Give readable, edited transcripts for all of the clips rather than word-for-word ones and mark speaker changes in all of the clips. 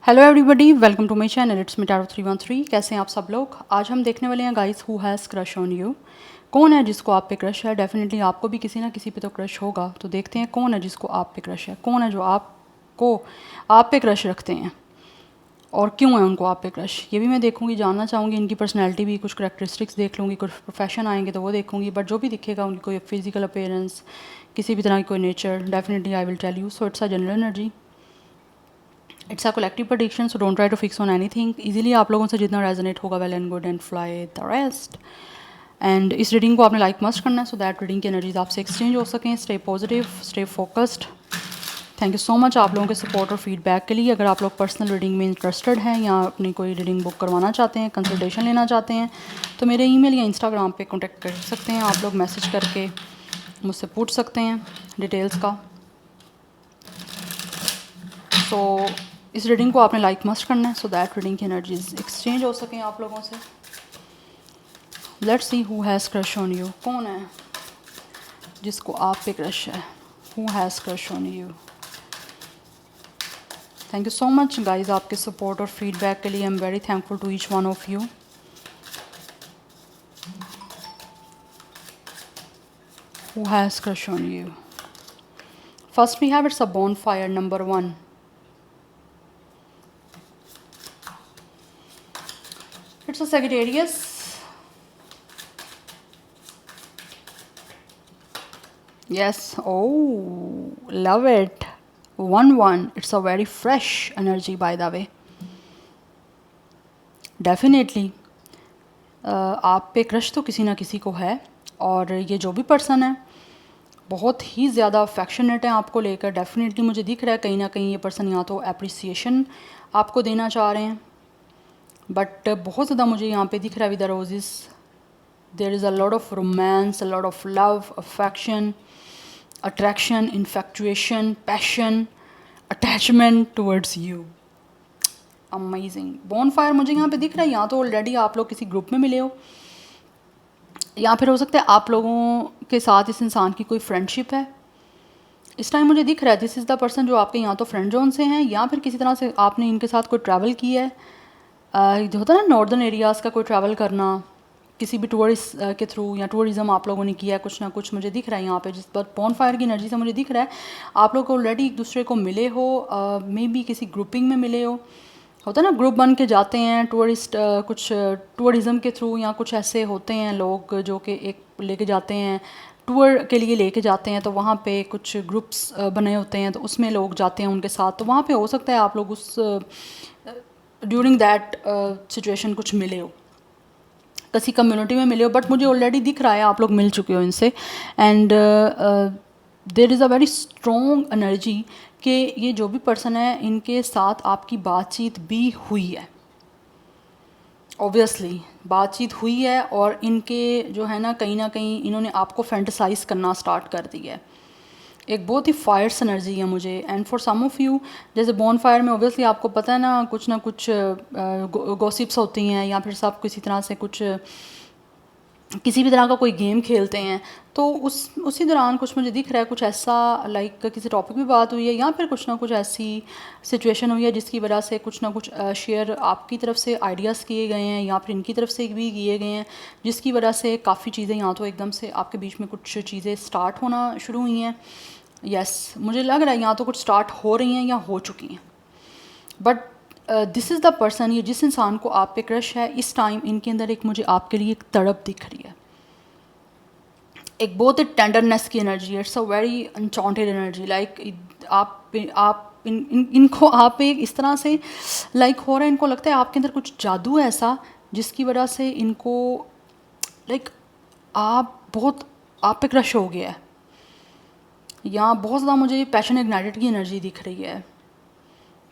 Speaker 1: Hello everybody, welcome to my channel. It's me tarot 313। कैसे हैं आप सब लोग? आज हम देखने वाले हैं guys, who has crush on you. कौन है जिसको आप पे क्रश है? डेफिनेटली आपको भी किसी ना किसी पे तो क्रश होगा। तो देखते हैं कौन है जिसको आप पे क्रश है, कौन है जो आपको आप पे क्रश रखते हैं और क्यों है उनको आप पे क्रश। ये भी मैं देखूंगी, जानना चाहूँगी इनकी पर्सनैलिटी भी, कुछ करेक्टरिस्टिक्स देख लूँगी, कुछ प्रोफेशन आएंगे तो वो देखूँगी। बट जो भी दिखेगा उनकी कोई फिजिकल अपीयरेंस, किसी भी तरह की कोई nature, definitely I will tell you. So it's a general energy, it's a collective prediction, so don't try to fix on anything. Easily आप लोगों से जितना रेजोनेट होगा, well and good, and fly the rest. And इस reading को आपने like must करना है, सो दैट रीडिंग की एनर्जीज आपसे एक्सचेंज हो सकें। Stay positive, stay focused. Thank you so much आप लोगों के सपोर्ट और फीडबैक के लिए। अगर आप लोग पर्सनल रीडिंग में इंटरेस्टेड हैं या अपनी कोई रीडिंग बुक करवाना चाहते हैं, कंसल्टेशन लेना चाहते हैं, तो मेरे ईमेल या इंस्टाग्राम पे कांटेक्ट कर सकते हैं। आप लोग मैसेज करके मुझसे पूछ सकते हैं डिटेल्स का। सो इस रीडिंग को आपने लाइक मस्ट करना है, सो दैट रीडिंग की एनर्जीज एक्सचेंज हो सकें आप लोगों से। Let's see who has crush on you. कौन है जिसको आप पे क्रश है? Who has crush on you? Thank you so much guys आपके सपोर्ट और फीडबैक के लिए। I am very thankful to each one of you. Who has crush on you? First we have it's a bonfire number 1. It's a Sagittarius. Yes. Oh, love it. 1-1. It's a very fresh energy, by the way. Definitely. आप पे crush तो किसी ना किसी को है, और ये जो भी पर्सन है बहुत ही ज़्यादा अफेक्शनेट है आपको लेकर। डेफिनेटली मुझे दिख रहा है कहीं ना कहीं ये पर्सन या तो अप्रिसिएशन आपको देना चाह रहे हैं, बट बहुत ज़्यादा मुझे यहाँ पे दिख रहा है with the roses there is a lot of romance, a lot of love, affection, attraction, infatuation, passion, attachment towards you. Amazing. Bonfire मुझे यहाँ पे दिख रहा है, या तो ऑलरेडी आप लोग किसी ग्रुप में मिले हो, या फिर हो सकता है आप लोगों के साथ इस इंसान की कोई फ्रेंडशिप है। इस टाइम मुझे दिख रहा है दिस इज़ द पर्सन जो आपके यहाँ तो फ्रेंड जोन से हैं, या फिर किसी तरह से आपने इनके साथ कोई ट्रैवल किया है। जो होता है ना नॉर्दर्न एरियाज़ का कोई ट्रैवल करना किसी भी टूरिस्ट के थ्रू, या टूरिज़म आप लोगों ने किया है कुछ ना कुछ। मुझे दिख रहा है यहाँ पे जिस पर बॉनफायर की एनर्जी से मुझे दिख रहा है आप लोग ऑलरेडी एक दूसरे को मिले हो, मे बी किसी ग्रुपिंग में मिले हो। होता है ना ग्रुप बन के जाते हैं टूरिस्ट, कुछ टूरिज़म के थ्रू, या कुछ ऐसे होते हैं लोग जो कि एक लेके जाते हैं टूर के लिए लेके जाते हैं, तो वहाँ पे कुछ ग्रुप्स बने होते हैं, तो उसमें लोग जाते हैं उनके साथ। तो वहाँ पे हो सकता है आप लोग उस ड्यूरिंग दैट सिचुएशन कुछ मिले हो, किसी कम्युनिटी में मिले हो। बट मुझे ऑलरेडी दिख रहा है आप लोग मिल चुके हो इनसे, and there is a very strong energy कि ये जो भी पर्सन है इनके साथ आपकी बातचीत भी हुई है। ऑब्वियसली बातचीत हुई है, और इनके जो है ना कहीं इन्होंने आपको फैंटसाइज करना स्टार्ट कर दिया है। एक बहुत ही फायर्स एनर्जी है मुझे। And for some of you, जैसे बॉन फायर में ऑब्वियसली आपको पता है ना कुछ गॉसिप्स होती हैं, या फिर सब किसी तरह से कुछ किसी भी तरह का कोई गेम खेलते हैं, तो उसी दौरान कुछ मुझे दिख रहा है कुछ ऐसा, लाइक किसी टॉपिक पे बात हुई है, या फिर कुछ ना कुछ ऐसी सिचुएशन हुई है जिसकी वजह से कुछ ना कुछ शेयर आपकी तरफ से आइडियाज़ किए गए हैं, या फिर इनकी तरफ से भी किए गए हैं, जिसकी वजह से काफ़ी चीज़ें या तो एकदम से आपके बीच में कुछ चीज़ें स्टार्ट होना शुरू हुई हैं। यस, मुझे लग रहा है या तो कुछ स्टार्ट हो रही हैं या हो चुकी हैं। But this is the person, ये जिस इंसान को आप पे क्रश है, इस टाइम इनके अंदर एक मुझे आपके लिए एक तड़प दिख रही है, एक बहुत ही टेंडरनेस की एनर्जी है। It's a very enchanted energy, like आप इनको आप पे इस तरह से लाइक हो रहा है, इनको लगता है आपके अंदर कुछ जादू है ऐसा जिसकी वजह से इनको लाइक आप पे क्रश हो गया है, या बहुत ज़्यादा मुझे पैशन इग्नाइटेड की एनर्जी दिख रही है।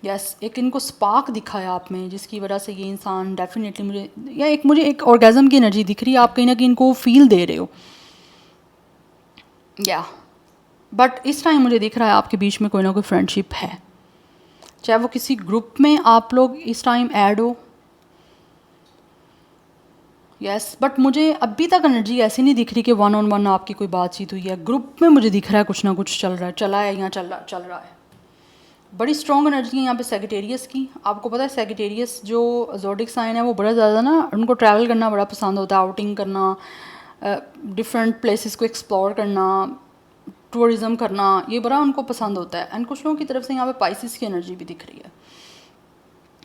Speaker 1: यस, एक इनको स्पार्क दिखा है आप में जिसकी वजह से ये इंसान डेफिनेटली मुझे एक ऑर्गेज़म की एनर्जी दिख रही है। आप कहीं ना कहीं इनको फील दे रहे हो, या बट इस टाइम मुझे दिख रहा है आपके बीच में कोई ना कोई फ्रेंडशिप है, चाहे वो किसी ग्रुप में आप लोग इस टाइम ऐड हो। यस, बट मुझे अभी तक एनर्जी ऐसी नहीं दिख रही कि 1-on-1 आपकी कोई बातचीत हुई है। ग्रुप में मुझे दिख रहा है कुछ ना कुछ चल रहा है, चला है या चल रहा है। बड़ी स्ट्रॉन्ग एनर्जी है यहाँ पे सेजिटेरियस की। आपको पता है सेजिटेरियस जो ज़ोडिक साइन है वो बड़ा ज़्यादा ना, उनको ट्रैवल करना बड़ा पसंद होता है, आउटिंग करना, डिफरेंट प्लेसेस को एक्सप्लोर करना, टूरिज़म करना, ये बड़ा उनको पसंद होता है। एंड कुछ लोगों की तरफ से यहाँ पे पाइसिस की एनर्जी भी दिख रही है।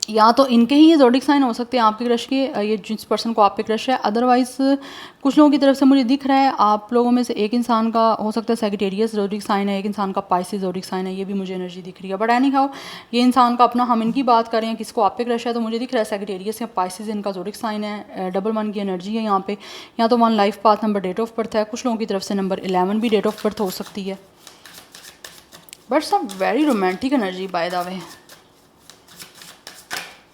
Speaker 1: या तो इनके ही ये ज़ोडिक साइन हो सकते हैं आपके क्रश के, ये जिस पर्सन को आप पे क्रश है। अदरवाइज़ कुछ लोगों की तरफ से मुझे दिख रहा है आप लोगों में से एक इंसान का हो सकता है सेजिटेरियस ज़ोडिक साइन है, एक इंसान का पाइसिस ज़ोडिक साइन है, ये भी मुझे एनर्जी दिख रही है। बट एनी हाउ ये इंसान का अपना, हम इनकी बात करें किसको आप पे क्रश है, तो मुझे दिख रहा है सेजिटेरियस या पाइसिस इनका ज़ोडिक साइन है। डबल 1 की एनर्जी है यहाँ पे, या तो 1 life path, number date of birth है। कुछ लोगों की तरफ से नंबर 11 भी डेट ऑफ बर्थ हो सकती है। बट सब very romantic energy by the way.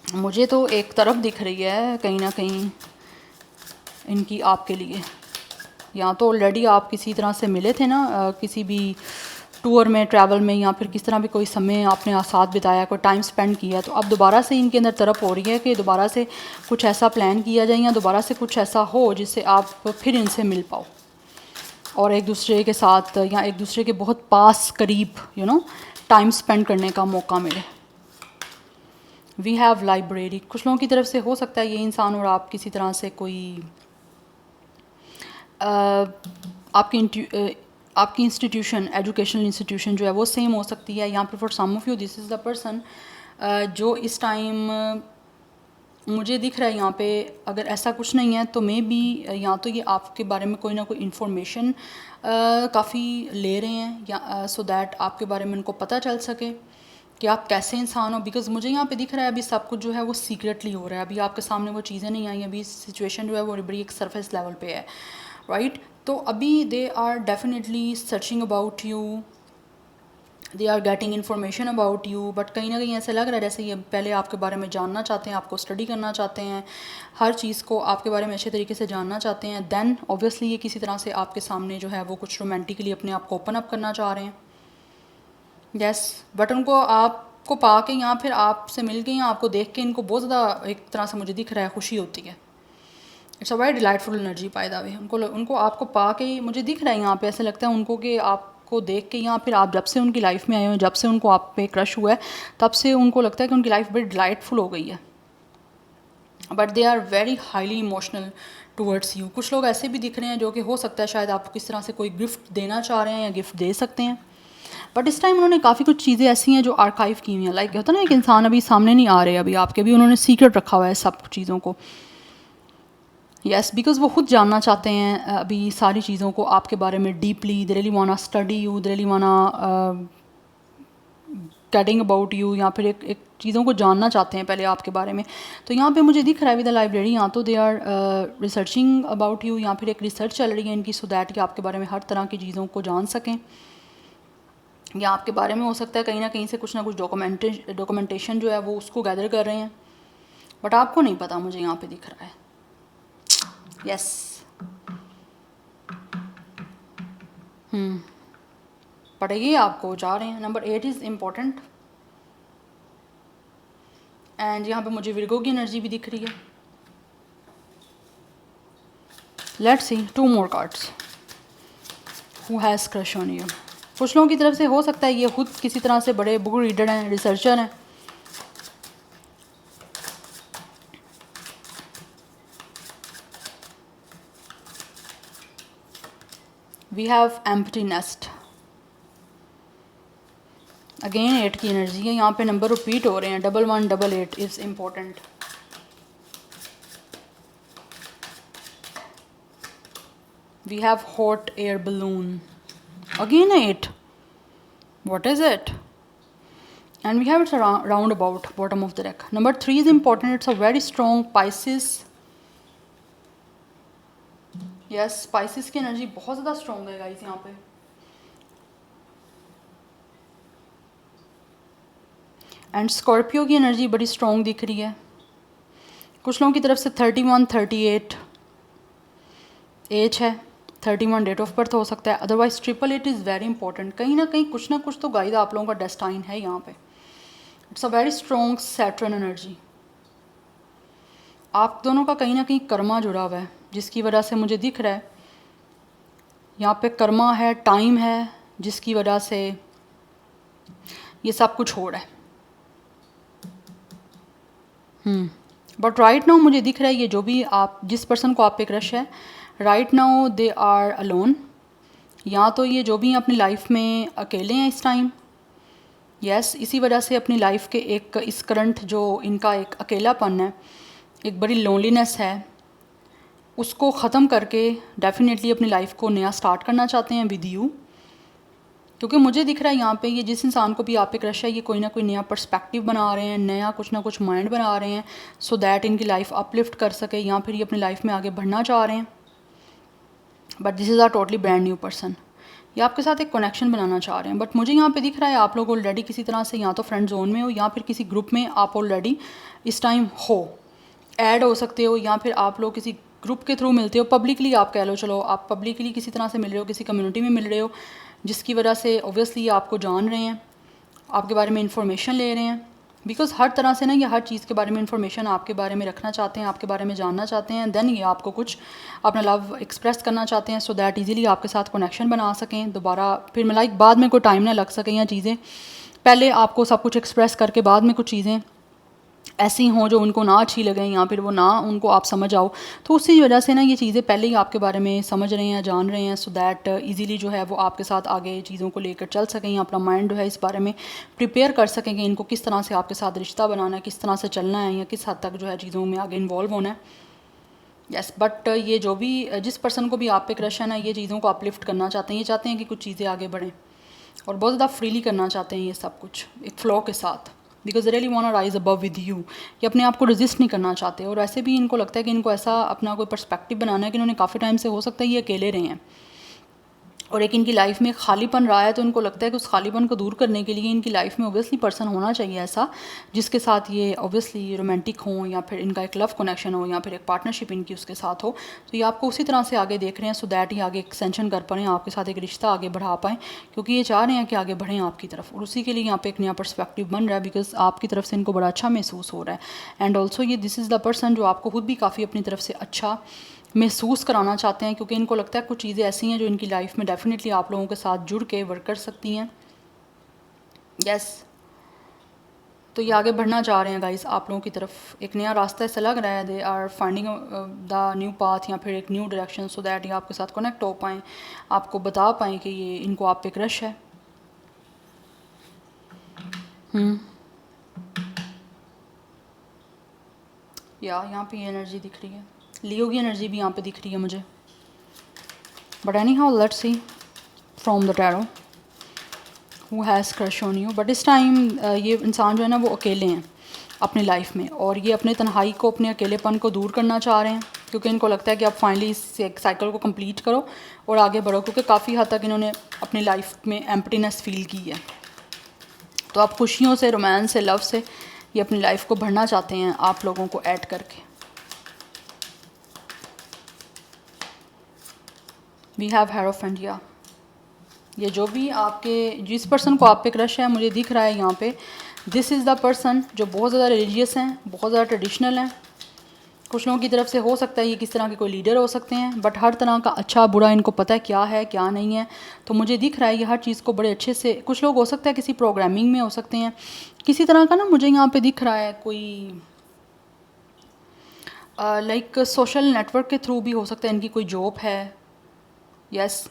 Speaker 1: मुझे तो एक तरफ दिख रही है कहीं ना कहीं इनकी आपके लिए, या तो ऑलरेडी आप किसी तरह से मिले थे ना, किसी भी टूर में, ट्रैवल में, या फिर किस तरह भी कोई समय आपने साथ बिताया, कोई टाइम स्पेंड किया, तो अब दोबारा से इनके अंदर तरफ हो रही है कि दोबारा से कुछ ऐसा प्लान किया जाए या दोबारा से कुछ ऐसा हो जिससे आप फिर इनसे मिल पाओ और एक दूसरे के साथ या एक दूसरे के बहुत पास करीब टाइम स्पेंड करने का मौका मिले। We have library. कुछ लोगों की तरफ से हो सकता है ये इंसान और आप किसी तरह से कोई आपकी इंस्टीट्यूशन, एजुकेशनल इंस्टीट्यूशन जो है वो सेम हो सकती है। यहाँ पे for some of you this is the person जो इस टाइम मुझे दिख रहा है यहाँ पे, अगर ऐसा कुछ नहीं है तो मे बी या तो ये आपके बारे में कोई ना कोई इन्फॉर्मेशन काफ़ी ले रहे हैं, या सो दैट आपके बारे में उनको पता चल सके कि आप कैसे इंसान हो। बिकॉज मुझे यहाँ पे दिख रहा है अभी सब कुछ जो है वो सीक्रेटली हो रहा है, अभी आपके सामने वो चीज़ें नहीं आई, अभी सिचुएशन जो है वो बड़ी एक सरफेस लेवल पे है, राइट। तो अभी they are definitely searching about you, they are getting information about you, but कहीं ना कहीं ऐसा लग रहा है जैसे ये पहले आपके बारे में जानना चाहते हैं, आपको स्टडी करना चाहते हैं, हर चीज़ को आपके बारे में अच्छे तरीके से जानना चाहते हैं। देन ऑब्वियसली ये किसी तरह से आपके सामने जो है वो कुछ रोमांटिकली अपने आप को ओपन अप करना चाह रहे हैं। यस, बट उनको आपको पा के या फिर आपसे मिल के या आपको देख के इनको बहुत ज़्यादा एक तरह से मुझे दिख रहा है खुशी होती है। It's a very delightful energy by the way. उनको आपको पा के मुझे दिख रहा है यहाँ पे, ऐसा लगता है उनको कि आपको देख के या फिर आप जब से उनकी लाइफ में आए हो, जब से उनको आप पे क्रश हुआ है, तब से उनको लगता है कि उनकी लाइफ बड़ी डिलाइटफुल हो गई है। But they are very highly emotional towards you. कुछ लोग ऐसे भी दिख रहे हैं जो कि हो सकता है शायद आपको किस तरह से कोई गिफ्ट देना चाह रहे हैं या गिफ्ट दे सकते हैं। बट इस टाइम उन्होंने काफ़ी कुछ चीज़ें ऐसी हैं जो आर्काइव की हुई हैं, लाइक होता है ना एक इंसान अभी सामने नहीं आ रहे, अभी आपके भी उन्होंने सीक्रेट रखा हुआ है सब चीज़ों को। यस, बिकॉज वो खुद जानना चाहते हैं अभी सारी चीज़ों को आपके बारे में deeply. They really वांना study you, they really वांना getting about you, या फिर एक चीज़ों को जानना चाहते हैं पहले आपके बारे में। तो यहाँ पे मुझे दिख रहा है विद द लाइब्रेरी, यहाँ तो they are researching about you, या फिर एक रिसर्च चल रही है इनकी, सो दैट कि आपके बारे में हर तरह की चीज़ों को जान सकें, या आपके बारे में हो सकता है कहीं ना कहीं से कुछ ना कुछ डॉक्यूमेंटेशन जो है वो उसको गैदर कर रहे हैं, बट आपको नहीं पता, मुझे यहाँ पे दिख रहा है। यस, पढ़ेगी आपको जा रहे हैं। नंबर 8 इज़ इम्पोर्टेंट, एंड यहाँ पे मुझे विर्गो की एनर्जी भी दिख रही है। Let's see 2 more cards. Who has crush on you. कुछ लोगों की तरफ से हो सकता है ये खुद किसी तरह से बड़े बुक रीडर हैं, रिसर्चर हैं। We have empty nest. Again 8 की एनर्जी है, यहाँ पे नंबर रिपीट हो रहे हैं, 1188 is important. We have hot air balloon. Again 8. What is it? And we have it round about bottom of the deck. Number 3 is important. It's a very strong Pisces. Yes, Pisces की energy बहुत ज़्यादा strong है guys यहाँ पे। And Scorpio की energy बड़ी strong दिख रही है। कुछ लोगों की तरफ से 31, 38 एज है, 31 डेट ऑफ बर्थ हो सकता है। Otherwise 888 is very important. कहीं ना कहीं कुछ ना कुछ तो गाइड आप लोगों का डेस्टाइन है यहाँ पे। It's a very strong Saturn energy. आप दोनों का कहीं ना कहीं कर्मा जुड़ा हुआ है, जिसकी वजह से मुझे दिख रहा है यहाँ पे कर्मा है, टाइम है, जिसकी वजह से ये सब कुछ हो रहा है। बट राइट नाउ मुझे दिख रहा है ये जो भी आप जिस पर्सन को आप पे क्रश है right now they are alone, या तो ये जो भी अपनी लाइफ में अकेले हैं इस टाइम। यस, इसी वजह से अपनी लाइफ के एक इस करंट जो इनका एक अकेलापन है, एक बड़ी लोनलीनेस है, उसको ख़त्म करके डेफिनेटली अपनी लाइफ को नया स्टार्ट करना चाहते हैं विद यू। क्योंकि मुझे दिख रहा है यहाँ पे ये जिस इंसान को भी आप पे क्रश है ये कोई ना कोई नया पर्सपेक्टिव बना रहे हैं, नया कुछ ना कुछ माइंड बना रहे हैं सो दैट इनकी लाइफ अपलिफ्ट कर सके, या फिर ये अपनी लाइफ में आगे बढ़ना चाह रहे हैं। But this is a totally brand new person, ये आपके साथ एक कनेक्शन बनाना चाह रहे हैं। बट मुझे यहाँ पे दिख रहा है आप लोग ऑलरेडी किसी तरह से या तो फ्रेंड जोन में हो या फिर किसी ग्रुप में आप ऑलरेडी इस टाइम हो, ऐड हो सकते हो, या फिर आप लोग किसी ग्रुप के थ्रू मिलते हो, पब्लिकली आप कह लो, चलो आप पब्लिकली किसी तरह से मिल रहे हो, किसी कम्युनिटी में मिल रहे हो, जिसकी वजह से ऑब्वियसली ये आपको जान रहे हैं, आपके बारे में इंफॉर्मेशन ले रहे हैं। बिकॉज हर तरह से ना ये हर चीज़ के बारे में इंफॉर्मेशन आपके बारे में रखना चाहते हैं, आपके बारे में जानना चाहते हैं, देन ये आपको कुछ अपना लव एक्सप्रेस करना चाहते हैं सो दैट इजीली आपके साथ कनेक्शन बना सकें दोबारा, फिर लाइक बाद में कोई टाइम ना लग सके, या चीज़ें पहले आपको सब कुछ एक्सप्रेस करके बाद में कुछ चीज़ें ऐसी हों जो उनको ना अच्छी लगें या फिर वो ना उनको आप समझ आओ, तो उसी वजह से ना ये चीज़ें पहले ही आपके बारे में समझ रहे हैं, जान रहे हैं सो दैट इजीली जो है वो आपके साथ आगे चीज़ों को लेकर चल सकें, या अपना माइंड जो है इस बारे में प्रिपेयर कर सकें कि इनको किस तरह से आपके साथ रिश्ता बनाना है, किस तरह से चलना है, या किस हद तक जो है चीज़ों में आगे इन्वॉल्व होना है। यस, बट ये जो भी जिस पर्सन को भी आप पे क्रश है ना, ये चीज़ों को अपलिफ्ट करना चाहते हैं, ये चाहते हैं कि कुछ चीज़ें आगे बढ़ें और बहुत ज़्यादा फ्रीली करना चाहते हैं ये सब कुछ एक फ़्लो के साथ, because really want rise above with you. ये अपने आप को रेजिस्ट नहीं करना चाहते, और ऐसे भी इनको लगता है कि इनको ऐसा अपना कोई पर्सपेक्टिव बनाना है कि इन्होंने काफ़ी टाइम से हो सकता है ये अकेले रहे हैं और एक इनकी लाइफ में खालीपन रहा है, तो इनको लगता है कि उस खालीपन को दूर करने के लिए इनकी लाइफ में ऑब्वियसली पर्सन होना चाहिए ऐसा जिसके साथ ये ऑब्वियसली रोमांटिक हो, या फिर इनका एक लव कनेक्शन हो, या फिर एक पार्टनरशिप इनकी उसके साथ हो। तो ये आपको उसी तरह से आगे देख रहे हैं सो दैट ही आगे एक्सटेंशन कर पाएँ, आपके साथ एक रिश्ता आगे बढ़ा पाएँ, क्योंकि ये चाह रहे हैं कि आगे बढ़ें आपकी तरफ, और उसी के लिए यहाँ पे एक नया पर्सपेक्टिव बन रहा है बिकॉज आपकी तरफ से इनको बड़ा अच्छा महसूस हो रहा है। एंड ऑल्सो ये दिस इज़ द पर्सन जो आपको खुद भी काफ़ी अपनी तरफ से अच्छा महसूस कराना चाहते हैं, क्योंकि इनको लगता है कुछ चीज़ें ऐसी हैं जो इनकी लाइफ में डेफिनेटली आप लोगों के साथ जुड़ के वर्क कर सकती हैं। यस, तो ये आगे बढ़ना चाह रहे हैं गाइस आप लोगों की तरफ, एक नया रास्ता ऐसा लग रहा है, they are finding the new path या फिर एक न्यू डायरेक्शन सो दैट ये आपके साथ कनेक्ट हो पाएँ, आपको बता पाएँ कि ये इनको आप पे क्रश है। या यहाँ पे ये एनर्जी दिख रही है, लियो की एनर्जी भी यहाँ पे दिख रही है मुझे। But any how let's see from the tarot who has crush on you. But इस टाइम ये इंसान जो है ना वो अकेले हैं अपनी लाइफ में, और ये अपने तन्हाई को, अपने अकेलेपन को दूर करना चाह रहे हैं, क्योंकि इनको लगता है कि आप फाइनली इस साइकिल को कंप्लीट करो और आगे बढ़ो, क्योंकि काफ़ी हद तक इन्होंने अपनी लाइफ में एम्प्टीनेस फील की है। तो आप खुशियों से, रोमांस से, लव से ये अपनी लाइफ को भरना चाहते हैं आप लोगों को ऐड करके। वी हैव हेरोफेंट, या ये जो भी आपके जिस पर्सन को आप पे क्रश है मुझे दिख रहा है यहाँ पे, दिस इज़ द पर्सन जो बहुत ज़्यादा रिलीजियस हैं, बहुत ज़्यादा ट्रेडिशनल हैं। कुछ लोगों की तरफ से हो सकता है ये किस तरह के कोई लीडर हो सकते हैं, बट हर तरह का अच्छा बुरा इनको पता है क्या है क्या नहीं है। तो मुझे दिख रहा है ये हर चीज़ को बड़े अच्छे से, कुछ लोग हो सकता है किसी प्रोग्रामिंग में हो सकते हैं, किसी तरह का ना मुझे यहाँ पे दिख रहा है कोई लाइक सोशल नेटवर्क के थ्रू भी हो सकता है इनकी कोई जॉब है। यस,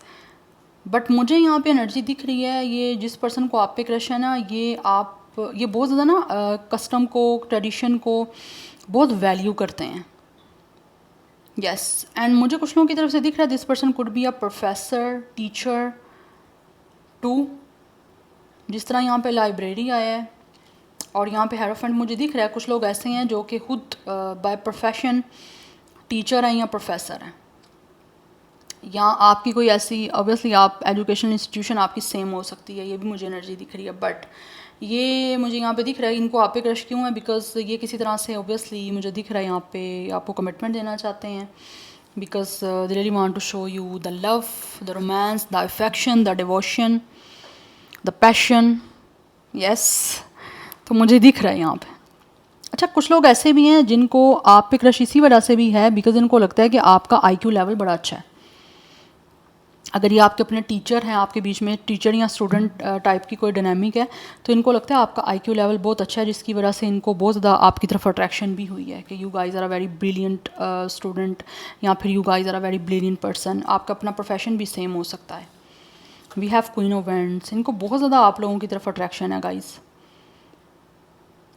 Speaker 1: बट मुझे यहाँ पे एनर्जी दिख रही है ये जिस पर्सन को आप पे क्रश है ना, ये बहुत ज़्यादा ना कस्टम को, ट्रेडिशन को बहुत वैल्यू करते हैं। यस, एंड मुझे कुछ लोगों की तरफ से दिख रहा है this person could be a professor, teacher too, जिस तरह यहाँ पे लाइब्रेरी आया है, और यहाँ पे हेरोफेंट मुझे दिख रहा है कुछ लोग ऐसे हैं जो कि खुद बाय प्रोफेशन टीचर हैं या प्रोफेसर हैं, या आपकी कोई ऐसी ऑब्वियसली आप एजुकेशनल इंस्टीट्यूशन आपकी सेम हो सकती है, ये भी मुझे एनर्जी दिख रही है। बट ये मुझे यहाँ पे दिख रहा है इनको आप पे क्रश क्यों है, बिकॉज ये किसी तरह से ऑब्वियसली मुझे दिख रहा है यहाँ पे आपको कमिटमेंट देना चाहते हैं, because they really want to show you the love, the romance, the affection, the devotion, the passion. Yes, तो मुझे दिख रहा है यहाँ पे। अच्छा, कुछ लोग ऐसे भी हैं जिनको आप पे क्रश इसी वजह से भी है बिकॉज इनको लगता है कि आपका IQ लेवल बड़ा अच्छा है, अगर ये आपके अपने टीचर हैं, आपके बीच में टीचर या स्टूडेंट टाइप की कोई डायनामिक है, तो इनको लगता है आपका आईक्यू लेवल बहुत अच्छा है, जिसकी वजह से इनको बहुत ज़्यादा आपकी तरफ अट्रैक्शन भी हुई है कि you guys are a very brilliant student, या फिर you guys are a very brilliant person. आपका अपना प्रोफेशन भी सेम हो सकता है। We have queen of wands, इनको बहुत ज़्यादा आप लोगों की तरफ अट्रैक्शन है guys.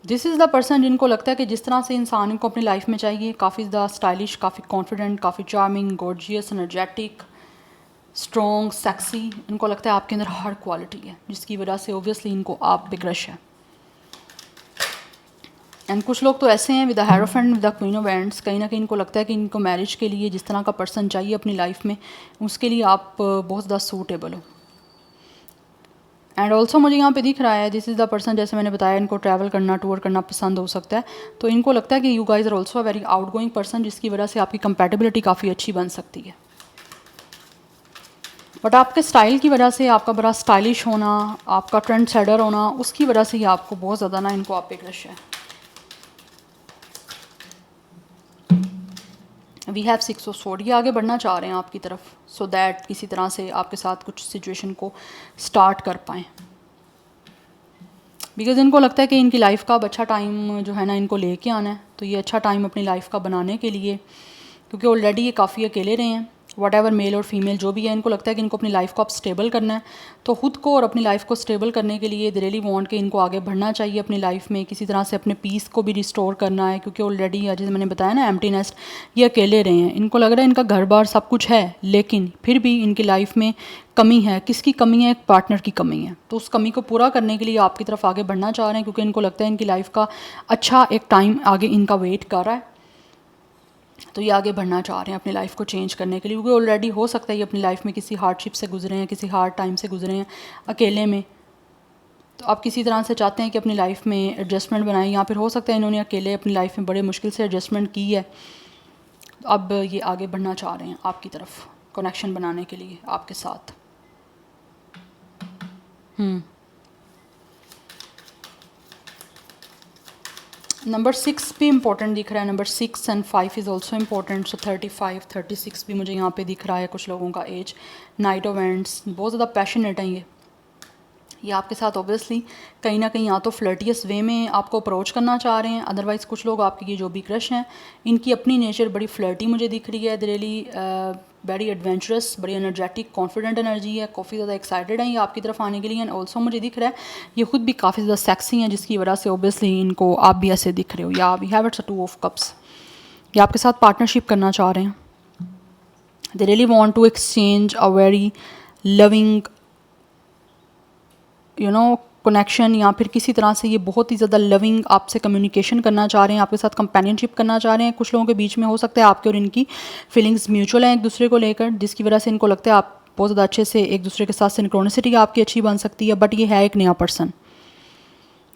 Speaker 1: This is the person जिनको लगता है कि जिस तरह से इंसान को अपनी लाइफ में चाहिए, काफ़ी ज़्यादा स्टाइलिश, काफ़ी कॉन्फिडेंट, काफ़ी charming, gorgeous, energetic, strong, sexy, इनको लगता है आपके अंदर हर क्वालिटी है, जिसकी वजह से ओब्वियसली इनको आप पे क्रश है। एंड कुछ लोग तो ऐसे हैं with the hierophant, with the queen of wands, कहीं ना कहीं इनको लगता है कि इनको मैरिज के लिए जिस तरह का पर्सन चाहिए अपनी लाइफ में, उसके लिए आप बहुत ज़्यादा सूटेबल हो। एंड ऑल्सो मुझे यहाँ पे दिख रहा है दिस इज़ द पर्सन, जैसे मैंने बताया, इनको ट्रैवल करना, टूर करना पसंद हो सकता है, तो इनको लगता है कि you guys are also a very outgoing person, जिसकी वजह से आपकी कंपैटिबिलिटी काफ़ी अच्छी बन सकती है। बट आपके स्टाइल की वजह से, आपका बड़ा स्टाइलिश होना, आपका ट्रेंड सेडर होना, उसकी वजह से ही आपको बहुत ज़्यादा ना इनको आप पे क्रश है। वी हैव 6 ऑफ स्वॉर्ड, ये आगे बढ़ना चाह रहे हैं आपकी तरफ, सो दैट किसी तरह से आपके साथ कुछ सिचुएशन को स्टार्ट कर पाएँ, बिकॉज इनको लगता है कि इनकी लाइफ का अब अच्छा टाइम जो है ना इनको लेके आना है। तो ये अच्छा टाइम अपनी लाइफ का बनाने के लिए, क्योंकि ऑलरेडी ये काफ़ी अकेले रहे हैं, वट एवर मेल और फीमेल जो भी है, इनको लगता है कि इनको अपनी लाइफ को अब स्टेबल करना है। तो खुद को और अपनी लाइफ को स्टेबल करने के लिए दे रियली वांट के इनको आगे बढ़ना चाहिए अपनी लाइफ में, किसी तरह से अपने पीस को भी रिस्टोर करना है, क्योंकि ऑलरेडी जैसे मैंने बताया ना एम्प्टीनेस, ये अकेले रहे हैं। इनको लग रहा है इनका घर बार सब कुछ है, लेकिन फिर भी इनकी लाइफ में कमी है। किसकी कमी है? एक पार्टनर की कमी है। तो उस कमी को पूरा करने के लिए आपकी तरफ आगे बढ़ना चाह रहे हैं, क्योंकि इनको लगता है इनकी लाइफ का अच्छा एक टाइम आगे इनका वेट कर रहा है। तो ये आगे बढ़ना चाह रहे हैं अपनी लाइफ को चेंज करने के लिए, क्योंकि ऑलरेडी हो सकता है ये अपनी लाइफ में किसी हार्डशिप से गुजरे हैं, किसी हार्ड टाइम से गुजरे हैं अकेले में। तो आप किसी तरह से चाहते हैं कि अपनी लाइफ में एडजस्टमेंट बनाएं, या फिर हो सकता है इन्होंने अकेले अपनी लाइफ में बड़े मुश्किल से एडजस्टमेंट की है। तो अब ये आगे बढ़ना चाह रहे हैं आपकी तरफ कनेक्शन बनाने के लिए आपके साथ। नंबर 6 भी इंपॉर्टेंट दिख रहा है। Number 6 and 5 is also important. So 35, 36 भी मुझे यहाँ पे दिख रहा है कुछ लोगों का एज। नाइट ऑफ एंड्स, बहुत ज़्यादा पैशनेट हैं ये आपके साथ ऑब्वियसली कहीं ना कहीं या तो फ्लर्टियस वे में आपको अप्रोच करना चाह रहे हैं, अदरवाइज़ कुछ लोग आपके ये जो भी क्रश हैं, इनकी अपनी नेचर बड़ी फ्लर्टी मुझे दिख रही है। रियली वेरी एडवेंचरस, बड़ी एनर्जेटिक, कॉन्फिडेंट एनर्जी है, काफ़ी ज़्यादा एक्साइटेड हैं ये आपकी तरफ आने के लिए। एंड ऑल्सो मुझे दिख रहा है ये खुद भी काफ़ी ज़्यादा सेक्सी हैं, जिसकी वजह से ऑब्वियसली इनको आप भी ऐसे दिख रहे हो। या we have it's 2 of cups, ये आपके साथ पार्टनरशिप करना चाह रहे हैं। They really want to exchange a very loving connection, या फिर किसी तरह से ये बहुत ही ज़्यादा लविंग आपसे कम्युनिकेशन करना चाह रहे हैं, आपके साथ कंपेनियनशिप करना चाह रहे हैं। कुछ लोगों के बीच में हो सकता है आपके और इनकी फीलिंग्स म्यूचुअल हैं एक दूसरे को लेकर, जिसकी वजह से इनको लगता है आप बहुत ज़्यादा अच्छे से एक दूसरे के साथ सिंक्रोनिसिटी आपकी अच्छी बन सकती है। बट ये है एक नया पर्सन।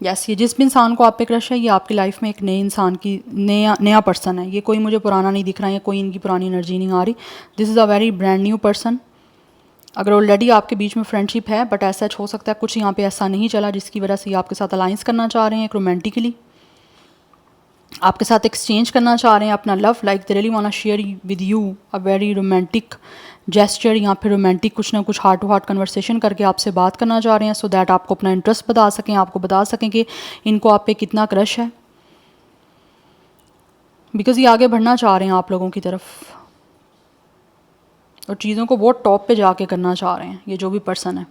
Speaker 1: यस, ये जिस भी इंसान को आप पे क्रश है, ये आपकी लाइफ में एक नए इंसान की नया पर्सन है। ये कोई मुझे पुराना नहीं दिख रहा है, या कोई इनकी पुरानी एनर्जी नहीं आ रही। This is a very brand new person. अगर ऑलरेडी आपके बीच में फ्रेंडशिप है, बट ऐसा हो सकता है कुछ यहाँ पे ऐसा नहीं चला, जिसकी वजह से ये आपके साथ अलाइंस करना चाह रहे हैं, एक रोमांटिकली आपके साथ एक्सचेंज करना चाह रहे हैं अपना love. Like they really want to share with you a very romantic gesture, या फिर रोमांटिक कुछ ना कुछ हार्ट टू हार्ट कन्वर्सेशन करके आपसे बात करना चाह रहे हैं, सो दैट आपको अपना इंटरेस्ट बता सकें, आपको बता सकें कि इनको आप पे कितना क्रश है, बिकॉज ये आगे बढ़ना चाह रहे हैं आप लोगों की तरफ और चीज़ों को बहुत टॉप पे जाके करना चाह रहे हैं ये जो भी पर्सन है,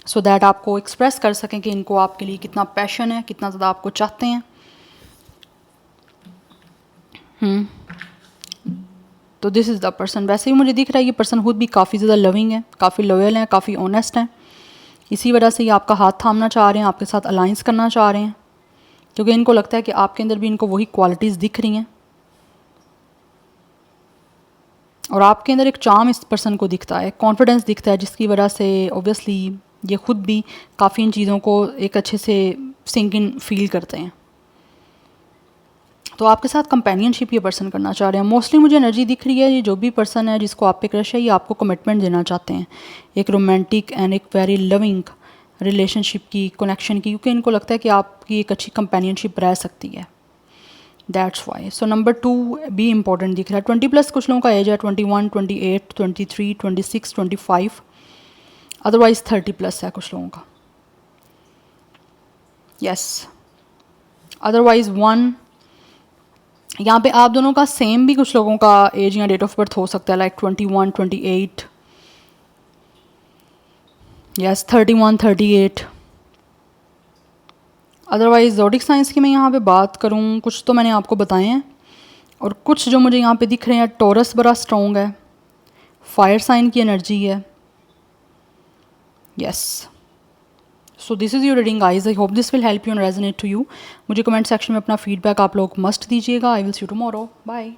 Speaker 1: सो दैट आपको एक्सप्रेस कर सकें कि इनको आपके लिए कितना पैशन है, कितना ज़्यादा आपको चाहते हैं। तो दिस इज़ द पर्सन। वैसे ही मुझे दिख रहा है ये पर्सन खुद भी काफ़ी ज़्यादा लविंग है, काफ़ी लॉयल है, काफ़ी ऑनेस्ट हैं। इसी वजह से ये आपका हाथ थामना चाह रहे हैं, आपके साथ अलाइंस करना चाह रहे हैं, क्योंकि इनको लगता है कि आपके अंदर भी इनको वही क्वालिटीज़ दिख रही हैं और आपके अंदर एक चार्म इस पर्सन को दिखता है, कॉन्फिडेंस दिखता है, जिसकी वजह से ऑब्वियसली ये खुद भी काफ़ी इन चीज़ों को एक अच्छे से सिंक इन फील करते हैं। तो आपके साथ कंपेनियनशिप ये पर्सन करना चाह रहे हैं। मोस्टली मुझे एनर्जी दिख रही है ये जो भी पर्सन है जिसको आप पे क्रश है, ये आपको कमिटमेंट देना चाहते हैं, एक रोमांटिक एंड एक वेरी लविंग रिलेशनशिप की, कनेक्शन की, क्योंकि इनको लगता है कि आपकी एक अच्छी कंपेनियनशिप रह सकती है। That's why. सो नंबर 2 भी इंपॉर्टेंट दिख रहा है। 20+ कुछ लोगों का एज है, 21, 28, 23, 26, 25। अदरवाइज़ 30+ है कुछ लोगों का। Yes, otherwise 1। यहाँ पे आप दोनों का सेम भी कुछ लोगों का एज या डेट ऑफ बर्थ हो सकता है, like 21, 28, yes 31, 38। Otherwise zodiac science की मैं यहाँ पे बात करूँ, कुछ तो मैंने आपको बताए हैं, और कुछ जो मुझे यहाँ पे दिख रहे हैं, टॉरस बड़ा स्ट्रॉन्ग है, फायर साइन की एनर्जी है। Yes, so this is your reading guys. I hope this will help you and resonate to you. मुझे कमेंट सेक्शन में अपना फीडबैक आप लोग मस्ट दीजिएगा। I will see you tomorrow. Bye.